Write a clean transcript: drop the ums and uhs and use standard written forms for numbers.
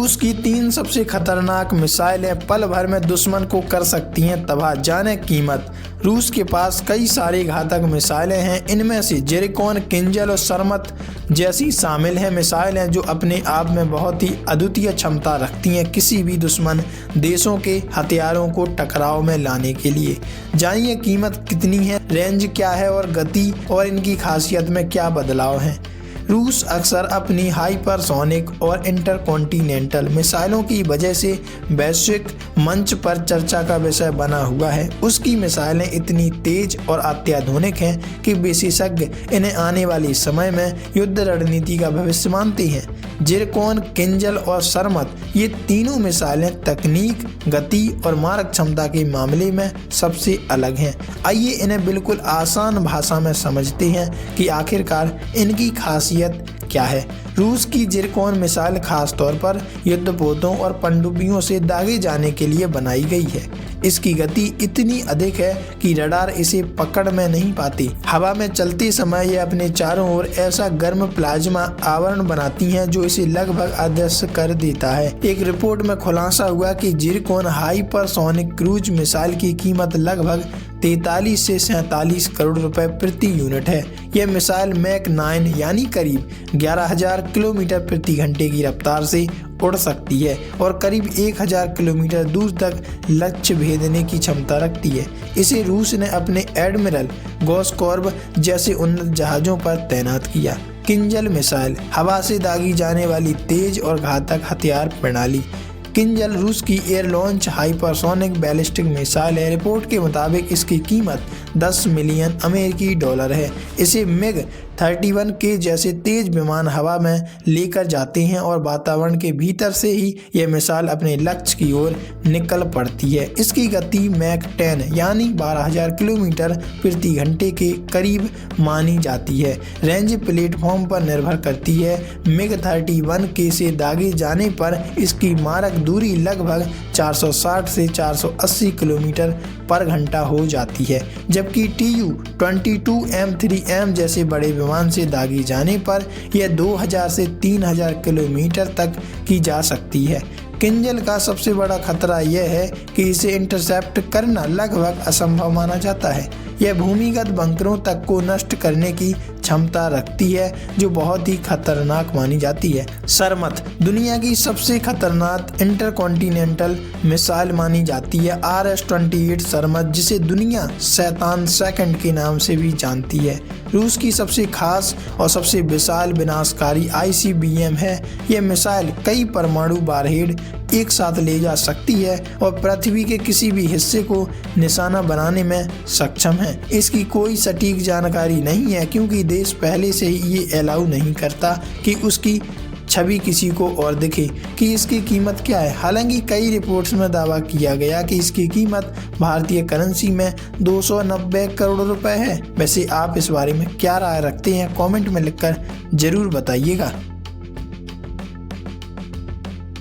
रूस की 3 सबसे खतरनाक मिसाइलें पल भर में दुश्मन को कर सकती हैं तबाह। जाने कीमत। रूस के पास कई सारी घातक मिसाइलें हैं। इनमें से जिरकॉन, किंजल और सरमत जैसी शामिल हैं मिसाइलें जो अपने आप में बहुत ही अद्वितीय क्षमता रखती हैं किसी भी दुश्मन देशों के हथियारों को टकराव में लाने के लिए। जानिए कीमत कितनी है, रेंज क्या है और गति और इनकी खासियत में क्या बदलाव हैं। रूस अक्सर अपनी हाइपरसोनिक और इंटरकॉन्टिनेंटल मिसाइलों की वजह से वैश्विक मंच पर चर्चा का विषय बना हुआ है। उसकी मिसाइलें इतनी तेज और अत्याधुनिक हैं कि विशेषज्ञ इन्हें आने वाले समय में युद्ध रणनीति का भविष्य मानते हैं। जिरकॉन, किंजल और सरमत ये तीनों मिसाइलें तकनीक, गति और मारक क्षमता के मामले में सबसे अलग हैं। आइए इन्हें बिल्कुल आसान भाषा में समझते हैं कि आखिरकार इनकी खासियत क्या है। रूस की जिरकॉन मिसाइल खास तौर पर युद्धपोतों और पनडुब्बियों से दागे जाने के लिए बनाई गई है। इसकी गति इतनी अधिक है कि रडार इसे पकड़ में नहीं पाती। हवा में चलते समय ये अपने चारों ओर ऐसा गर्म प्लाज्मा आवरण बनाती हैं जो इसे लगभग अदृश्य कर देता है। एक रिपोर्ट में खुलासा हुआ कि जिरकॉन हाइपरसोनिक क्रूज मिसाइल की कीमत लगभग 43 से 47 करोड़ रुपए प्रति यूनिट है। यह मिसाइल मैक 9 यानी करीब 11,000 किलोमीटर प्रति घंटे की रफ्तार से उड़ सकती है और करीब 1,000 किलोमीटर दूर तक लक्ष्य भेदने की क्षमता रखती है। इसे रूस ने अपने एडमिरल गोस्कॉर्ब जैसे उन्नत जहाजों पर तैनात किया। किंजल मिसाइल, हवा से दागी जाने वाली तेज और घातक हथियार प्रणाली। किंजल रूस की air launch hypersonic ballistic missile है। रिपोर्ट के मुताबिक इसकी कीमत 10 मिलियन अमेरिकी डॉलर है। इसे मिग 31 के जैसे तेज विमान हवा में लेकर जाते हैं और वातावरण के भीतर से ही यह मिसाइल अपने लक्ष्य की ओर निकल पड़ती है। इसकी गति मैक 10 यानी 12,000 किलोमीटर प्रति घंटे के करीब मानी जाती है। रेंज प्लेटफॉर्म पर निर्भर करती है। मिग 31 के से दागे जाने पर इसकी मारक दूरी लगभग 460 से 480 किलोमीटर पर घंटा हो जाती है, जबकि Tu-22M3M जैसे बड़े विमान से दागी जाने पर यह 2000 से 3000 किलोमीटर तक की जा सकती है। किंजल का सबसे बड़ा खतरा यह है कि इसे इंटरसेप्ट करना लगभग असंभव माना जाता है। यह भूमिगत बंकरों तक को नष्ट करने की क्षमता रखती है जो बहुत ही खतरनाक मानी जाती है। सरमत दुनिया की सबसे खतरनाक इंटरकॉन्टिनेंटल मिसाइल मानी जाती है। RS-28 सरमत, जिसे दुनिया शैतान सेकंड के नाम से भी जानती है, रूस की सबसे खास और सबसे विशाल विनाशकारी ICBM है। यह मिसाइल कई परमाणु वारहेड एक साथ ले जा सकती है और पृथ्वी के किसी भी हिस्से को निशाना बनाने में सक्षम है। इसकी कोई सटीक जानकारी नहीं है क्योंकि देश पहले से ही ये अलाउ नहीं करता कि उसकी छवि किसी को और दिखे। कि इसकी कीमत क्या है। हालांकि कई रिपोर्ट्स में दावा किया गया कि इसकी कीमत भारतीय करेंसी में 290 करोड़ रुपए है। वैसे आप इस बारे में क्या राय रखते हैं, कमेंट में लिखकर जरूर बताइएगा।